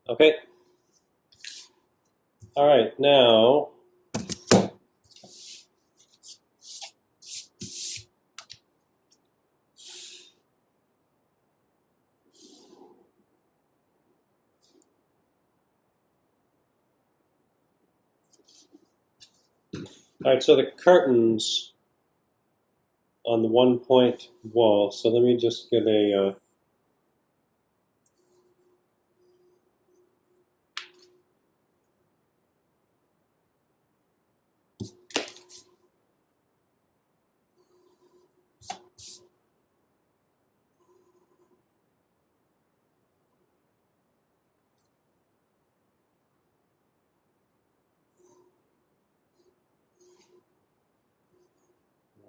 Okay. All right, now all right, so the curtains on the 1-point wall. So let me just get a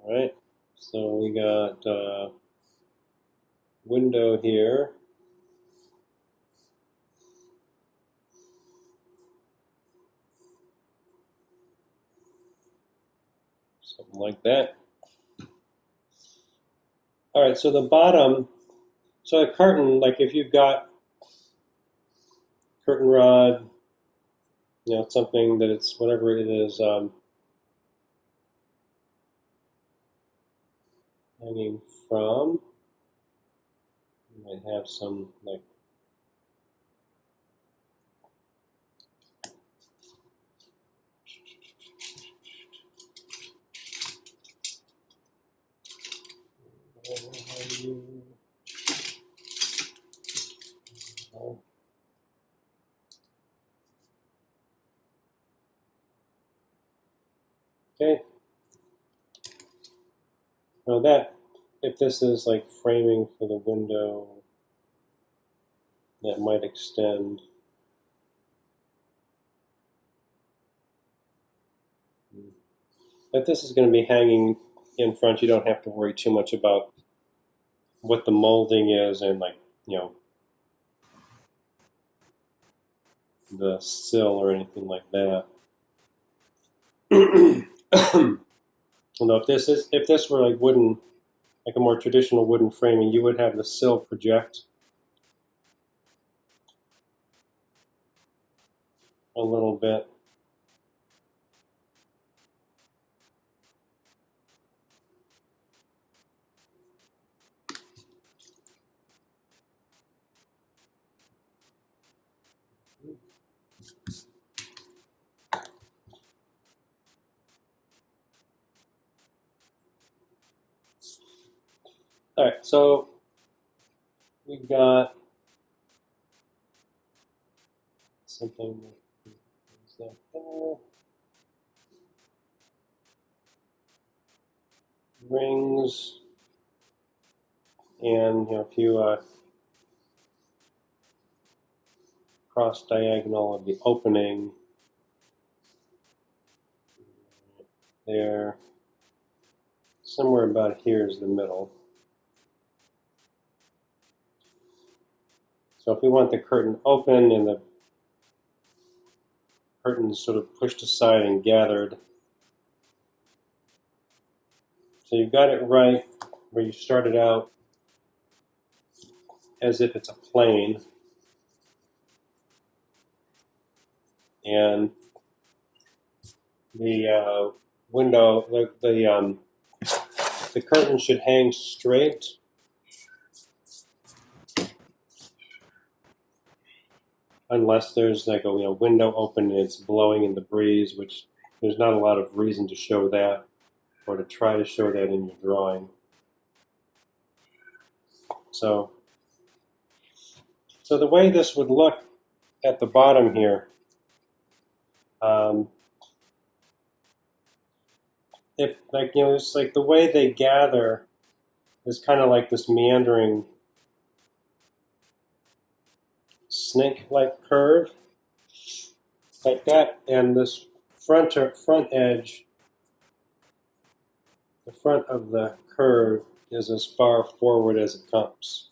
all right. So we got window here. Something like that. All right, so the bottom, so a curtain, like if you've got curtain rod, something that it's whatever it is, hanging from, you might have some like okay. Now that, if this is like framing for the window, that might extend. If this is going to be hanging in front, you don't have to worry too much about what the molding is and like, the sill or anything like that. Although if this were like wooden, like a more traditional wooden framing, you would have the sill project a little bit. All right, so we've got something that there. Rings and a few cross diagonal of the opening there. Somewhere about here is the middle. So if we want the curtain open and the curtains sort of pushed aside and gathered, so you've got it right where you started out as if it's a plane, and the window, the curtain should hang straight. Unless there's like a window open and it's blowing in the breeze, which there's not a lot of reason to show that or to try to show that in your drawing. So the way this would look at the bottom here, if it's like the way they gather is kind of like this meandering snake-like curve, like that, and this front edge, the front of the curve is as far forward as it comes.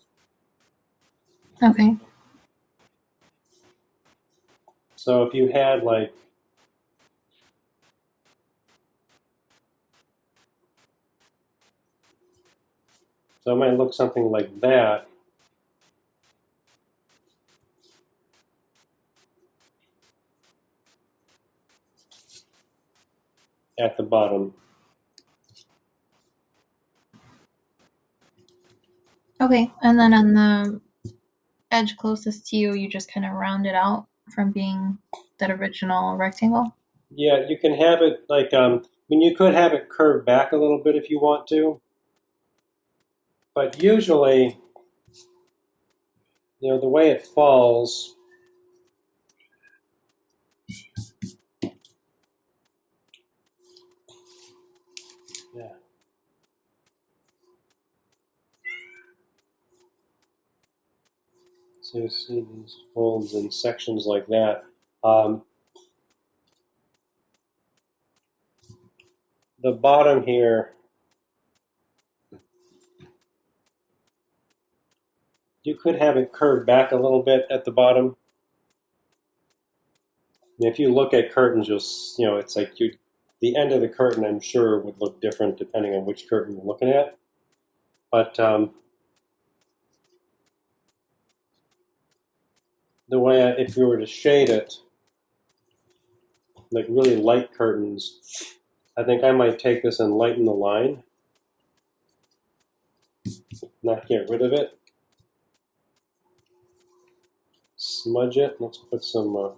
Okay. So if you had like so it might look something like that. at the bottom. Okay, and then on the edge closest to you, you just kind of round it out from being that original rectangle? Yeah, you can have it like, I mean, you could have it curved back a little bit if you want to, but usually, the way it falls, yeah. So you see these folds and sections like that. Um, the bottom here, you could have it curved back a little bit at the bottom. And if you look at curtains, it's like the end of the curtain, I'm sure, would look different depending on which curtain you're looking at. But if you were to shade it, like really light curtains, I think I might take this and lighten the line, not get rid of it. Smudge it. Let's put some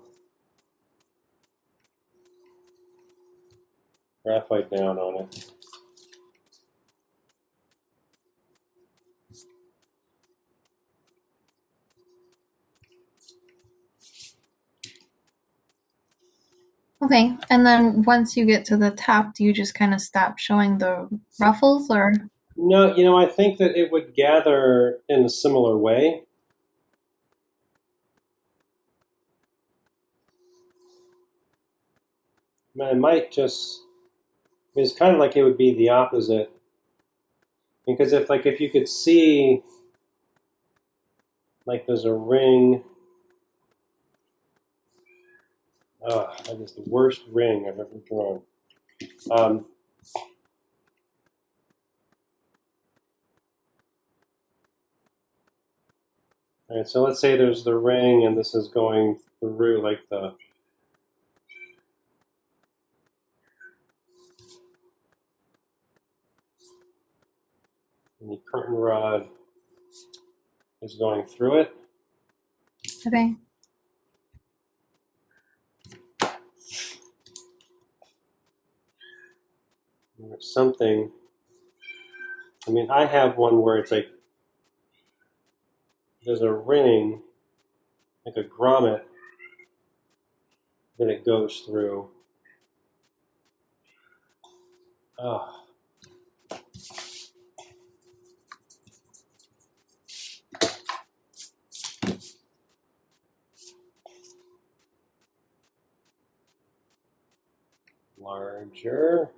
graphite down on it. Okay, and then once you get to the top, do you just kind of stop showing the ruffles or? No, I think that it would gather in a similar way. I mean, I might it's kind of like it would be the opposite. Because if you could see, like there's a ring. Oh, that is the worst ring I've ever drawn. Um, all right, so let's say there's the ring, and this is going through like the curtain rod is going through it. Okay. Or something. I mean, I have one where it's like there's a ring, like a grommet, that it goes through. Oh, larger.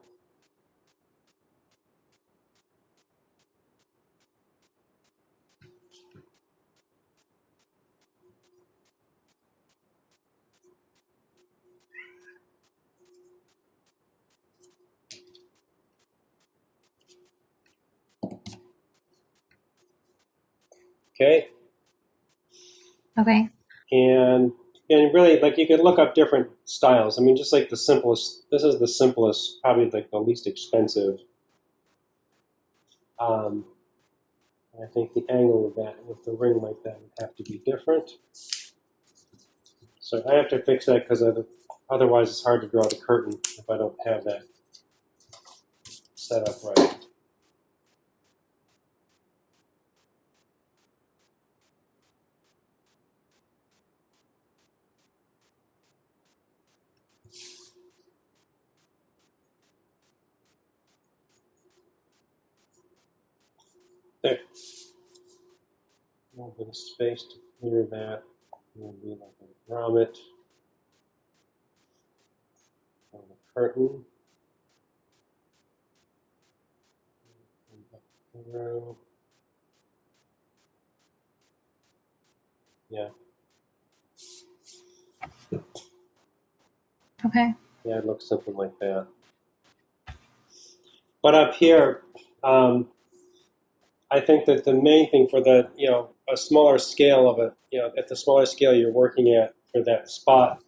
Okay, Okay. and really, like, you could look up different styles. I mean, just like the simplest. This is the simplest, probably like the least expensive. Um, I think the angle of that with the ring like that would have to be different. So I have to fix that because otherwise it's hard to draw the curtain if I don't have that set up right. There. A little bit of space to clear that. Maybe like a grommet on the curtain. Through. Yeah. Okay. Yeah, it looks something like that. But up here, I think that the main thing for a smaller scale of it, at the smaller scale you're working at for that spot,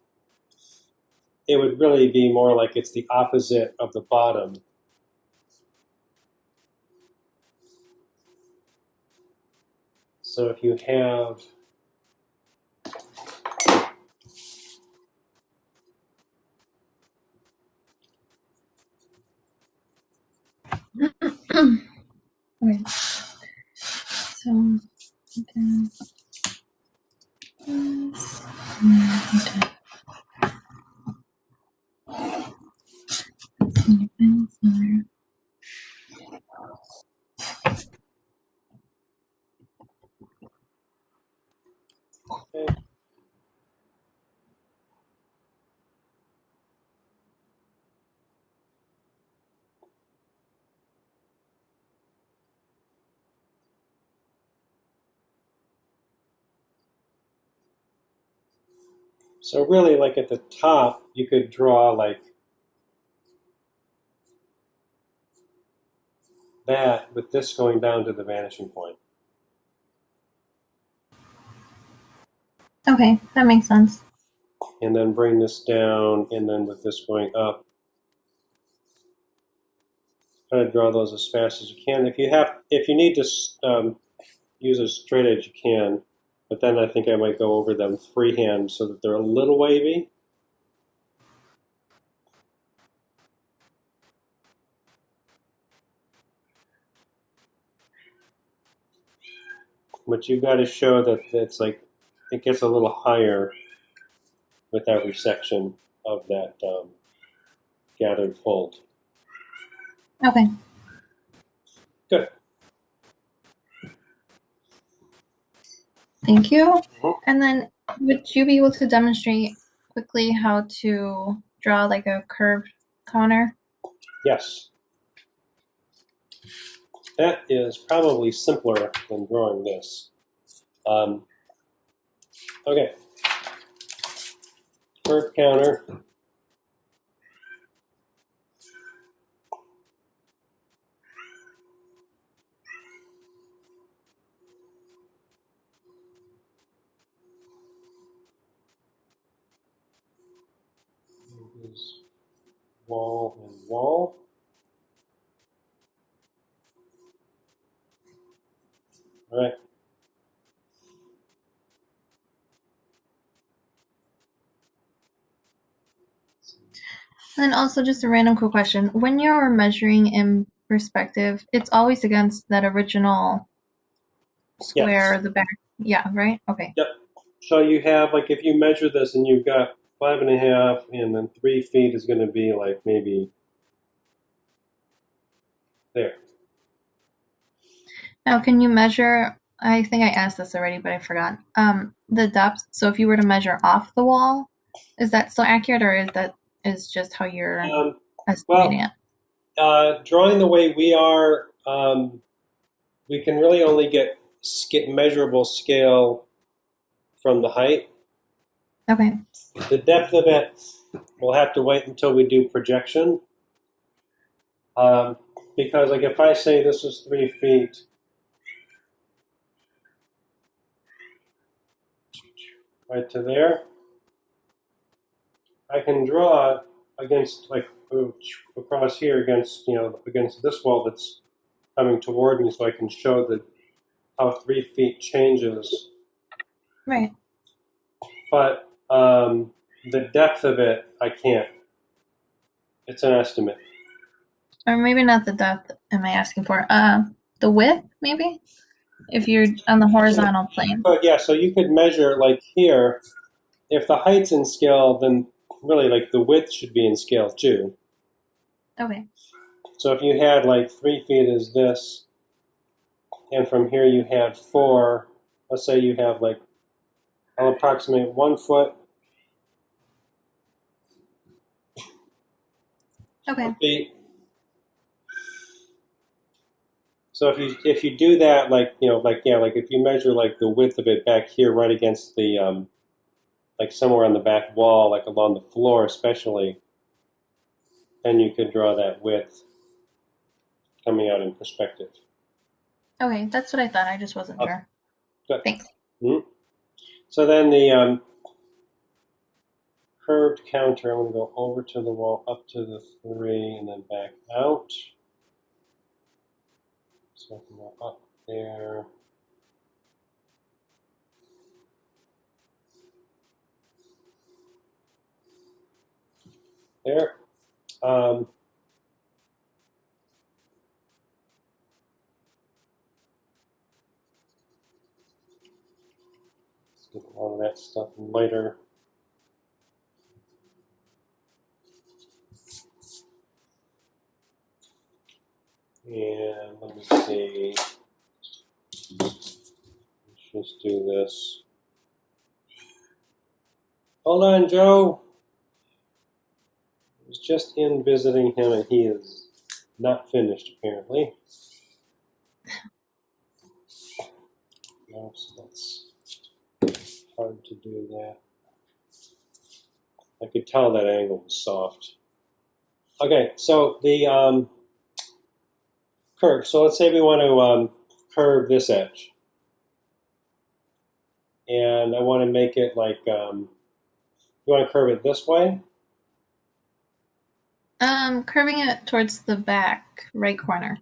it would really be more like it's the opposite of the bottom. So if you have, Okay. So, okay. okay, so really like at the top, you could draw like that with this going down to the vanishing point. Okay, that makes sense. And then bring this down, and then with this going up, try to draw those as fast as you can. If you need to use a straight edge, you can. But then I think I might go over them freehand so that they're a little wavy. But you've got to show that it's like it gets a little higher with every section of that gathered fold. Okay. Good. Thank you. Mhm. And then would you be able to demonstrate quickly how to draw like a curved counter? Yes. That is probably simpler than drawing this. Okay. Curve counter. Is wall and wall. All right. And then also just a random quick question. When you're measuring in perspective, it's always against that original square, Yes. the back. Yeah, right? Okay. Yep. So you have like if you measure this and you've got 5.5, and then 3 feet is going to be like maybe there. Now, can you measure, I think I asked this already, but I forgot. The depth. So if you were to measure off the wall, is that still accurate or is just how you're estimating Well, it? drawing the way we are, we can really only get measurable scale from the height. Okay. The depth of it, we'll have to wait until we do projection. Um, because like if I say this is 3 feet, right to there, I can draw against like across here against against this wall that's coming toward me, so I can show that how 3 feet changes. Right. But the depth of it, I can't. It's an estimate. Or maybe not the depth am I asking for? The width, maybe? If you're on the horizontal plane. But yeah, so you could measure like here. If the height's in scale, then really like the width should be in scale too. Okay. So if you had like 3 feet is this, and from here you had 4, let's say you have like, I'll approximate 1 foot. Okay. Feet. So if you do that, like like if you measure like the width of it back here, right against the like somewhere on the back wall, like along the floor, especially, then you could draw that width coming out in perspective. Okay, that's what I thought. I just wasn't Okay, sure. good. Thanks. Mm-hmm. So then the curved counter, I'm going to go over to the wall, up to the 3, and then back out. So I can go up there. There. Let's get all of that stuff later. And let me see. Let's just do this. Hold on, Joe. I was just in visiting him, and he is not finished, apparently. No, so that's hard to do that. I could tell that angle was soft. Okay, so the curve. So let's say we want to curve this edge. And I want to make it like, you want to curve it this way? Curving it towards the back right corner.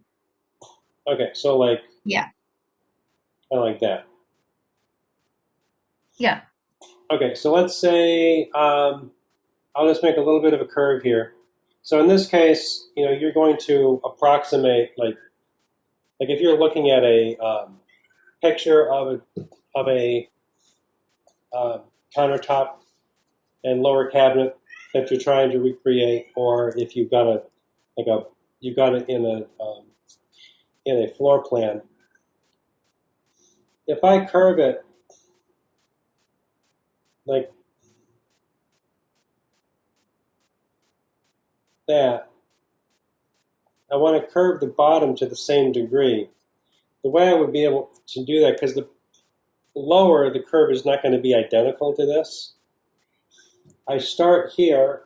Okay, so like, Yeah. kind of like that. Yeah. Okay, so let's say I'll just make a little bit of a curve here. So in this case, you're going to approximate like if you're looking at a picture of a countertop and lower cabinet that you're trying to recreate, or if you've got you've got it in a floor plan. If I curve it like that, I want to curve the bottom to the same degree. The way I would be able to do that, because the lower the curve is not going to be identical to this, I start here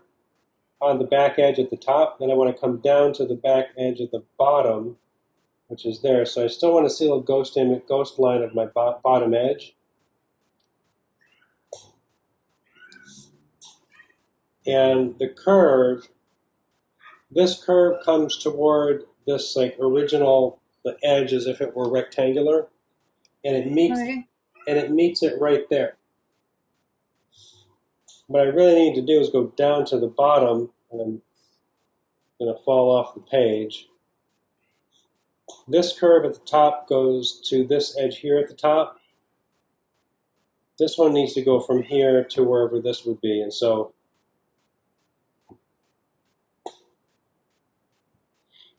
on the back edge at the top, then I want to come down to the back edge at the bottom, which is there. So I still want to see a ghost line of my bottom edge. And the curve, this curve comes toward this like original, the edge as if it were rectangular, and it meets it right there. What I really need to do is go down to the bottom, and I'm going to fall off the page. This curve at the top goes to this edge here at the top. This one needs to go from here to wherever this would be, and so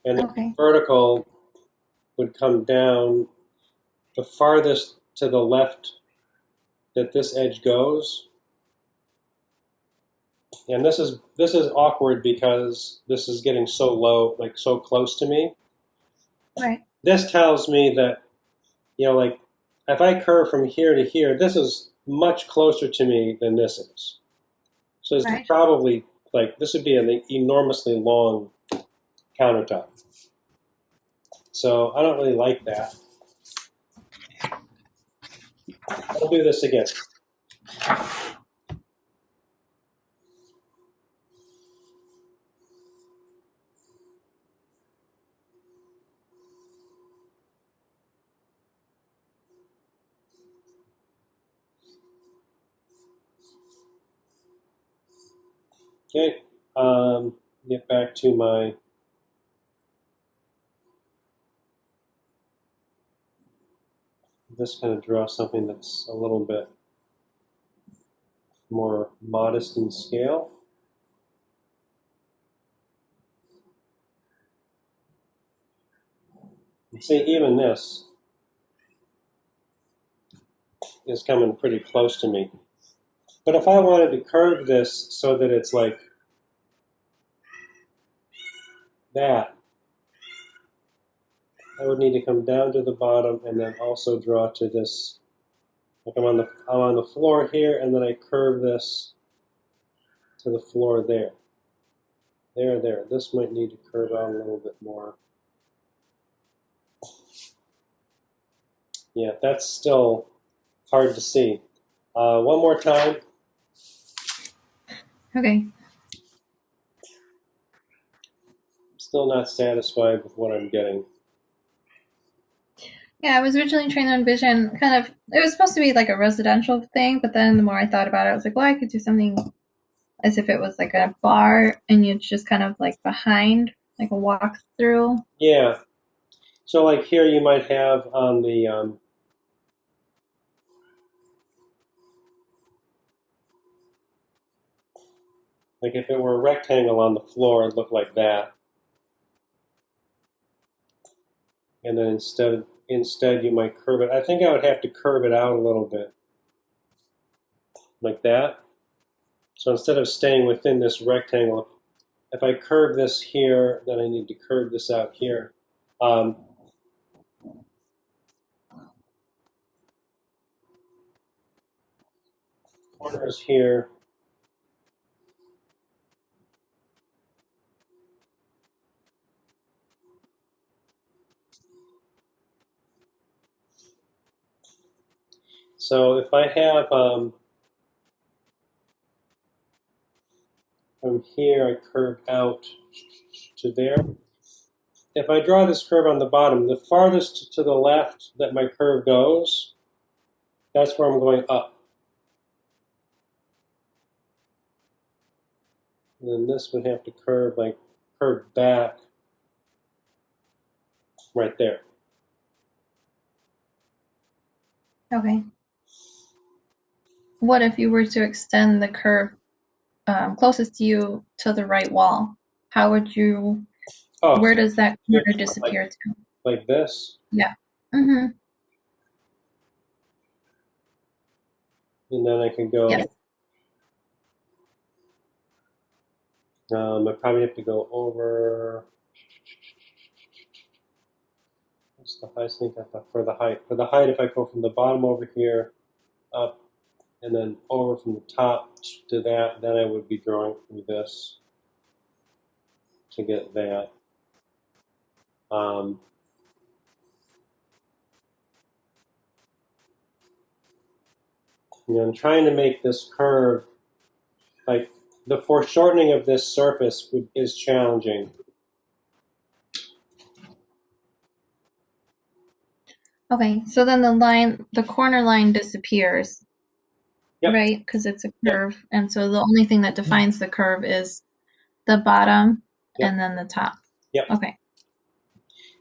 the vertical would come down the farthest to the left that this edge goes. And this is awkward because this is getting so low, like so close to me. Right. This tells me that, like if I curve from here to here, this is much closer to me than this is. So it's probably like this would be an enormously long countertop. So I don't really like that. I'll do this again. Okay, get back to my this kind of draw something that's a little bit more modest in scale. See, even this is coming pretty close to me. But if I wanted to curve this so that it's like that, I would need to come down to the bottom and then also draw to this. Like I'm on the floor here, and then I curve this to the floor there. There. This might need to curve out a little bit more. Yeah, that's still hard to see. One more time. Okay. Still not satisfied with what I'm getting. Yeah, I was originally trying to envision kind of, it was supposed to be like a residential thing, but then the more I thought about it, I was like, well, I could do something as if it was like a bar and it's just kind of like behind, like a walk through. Yeah. So like here you might have on the like if it were a rectangle on the floor, it'd look like that. And then instead you might curve it. I think I would have to curve it out a little bit, like that. So instead of staying within this rectangle, if I curve this here, then I need to curve this out here. Um, Corners here. So if I have from here, I curve out to there. If I draw this curve on the bottom, the farthest to the left that my curve goes, that's where I'm going up. And then this would have to curve back right there. Okay. What if you were to extend the curve closest to you to the right wall? How would you, Oh, where so does that corner disappear to? like this. Yeah. Mm-hmm. And then I can go, Yes. I probably have to go over, what's the highest thing for the height? For the height, if I go from the bottom over here, up, and then over from the top to that, then I would be drawing through this to get that. Um, I'm trying to make this curve, like the foreshortening of this surface is challenging. Okay, so then the corner line disappears, Yep. right? Because it's a Yep. curve. And so the only thing that defines the curve is the bottom Yep. and then the top. Yep. Okay.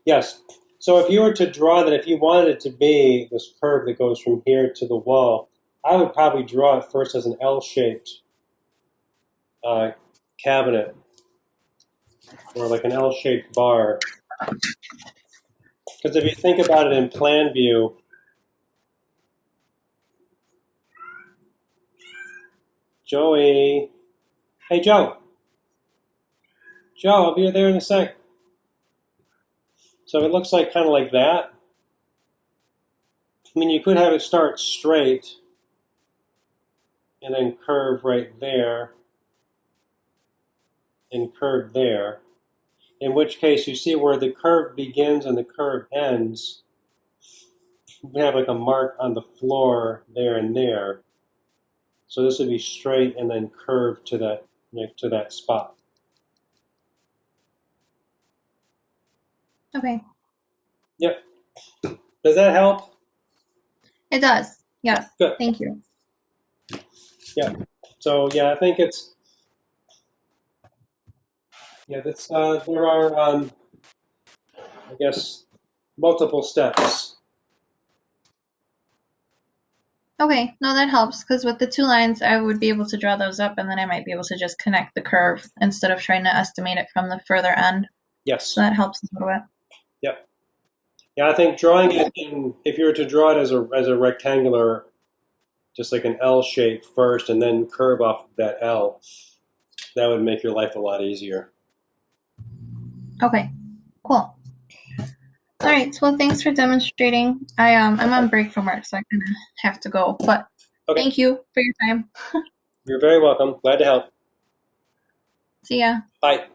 Yes. So if you were to draw that, if you wanted it to be this curve that goes from here to the wall, I would probably draw it first as an L-shaped cabinet or like an L-shaped bar. Because if you think about it in plan view, Joey, hey Joe, I'll be there in a sec. So it looks like kind of like that. I mean, you could have it start straight and then curve right there and curve there. In which case, you see where the curve begins and the curve ends. We have like a mark on the floor there and there. So this would be straight and then curve to that spot. Okay. Yep. Does that help? It does. Yes. Good. Thank you. Yeah. So yeah, I think it's that's there are I guess multiple steps. Okay. No, that helps because with the two lines, I would be able to draw those up and then I might be able to just connect the curve instead of trying to estimate it from the further end. Yes. So that helps a little bit. Yep. Yeah, I think drawing it if you were to draw it as a rectangular, just like an L shape first, and then curve off that L, that would make your life a lot easier. Okay. Cool. All right. Well, thanks for demonstrating. I'm on break from work, so I kind of have to go. But Thank you for your time. You're very welcome. Glad to help. See ya. Bye.